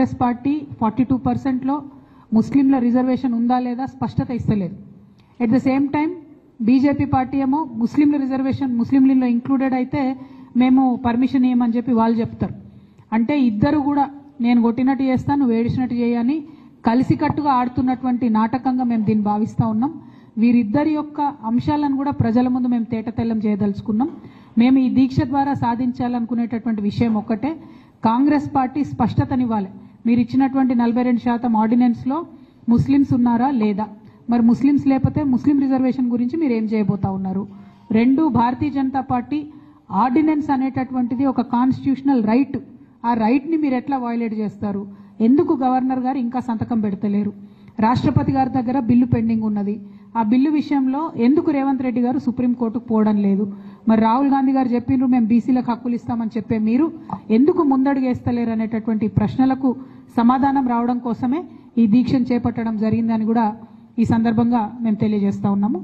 Congress party 42%లో ముస్లింల reservation ఉందా లేదా స్పష్టత ఇస్తలేదు. At the same time BJP party ఏమో ముస్లింల రిజర్వేషన్ ముస్లింలలో ఇంక్లూడెడ్ అయితే మేము పర్మిషన్ ఇవ్వమని చెప్పి వాళ్ళు చెప్తారు. అంటే ఇద్దరు కూడా నేను కొట్టినట్టు చేస్తాను, నువ్వు ఏడిచినట్టు చేయని కలిసికట్టుగా ఆడుతున్నటువంటి నాటకంగా మేము దీన్ని భావిస్తూ ఉన్నాం. వీరిద్దరి యొక్క అంశాలను కూడా ప్రజల ముందు మేము తేటతెల్లం చేయదలుచుకున్నాం. మేము ఈ దీక్ష ద్వారా సాధించాలనుకునేటటువంటి విషయం ఒక్కటే, కాంగ్రెస్ పార్టీ స్పష్టతనివ్వాలి. మీరు ఇచ్చినటువంటి 42% ఆర్డినెన్స్లో ముస్లిమ్స్ ఉన్నారా లేదా, మరి ముస్లిమ్స్ లేకపోతే ముస్లిం రిజర్వేషన్ గురించి మీరు ఏం చేయబోతా ఉన్నారు. రెండు, భారతీయ జనతా పార్టీ ఆర్డినెన్స్ అనేటటువంటిది ఒక కాన్స్టిట్యూషనల్ రైట్, ఆ రైట్ని మీరు ఎట్లా వయలేట్ చేస్తారు, ఎందుకు గవర్నర్ గారు ఇంకా సంతకం పెడతలేరు, రాష్ట్రపతి గారి దగ్గర బిల్లు పెండింగ్ ఉన్నది, ఆ బిల్లు విషయంలో ఎందుకు రేవంత్ రెడ్డి గారు సుప్రీంకోర్టుకు పోవడం లేదు, మరి రాహుల్ గాంధీ గారు చెప్పిండ్రు మేము బీసీలకు హక్కులు ఇస్తామని చెప్పే మీరు ఎందుకు ముందడుగేస్తలేరు అనేటటువంటి ప్రశ్నలకు సమాధానం రావడం కోసమే ఈ దీక్షను చేపట్టడం జరిగిందని కూడా ఈ సందర్భంగా మేము తెలియజేస్తా ఉన్నాము.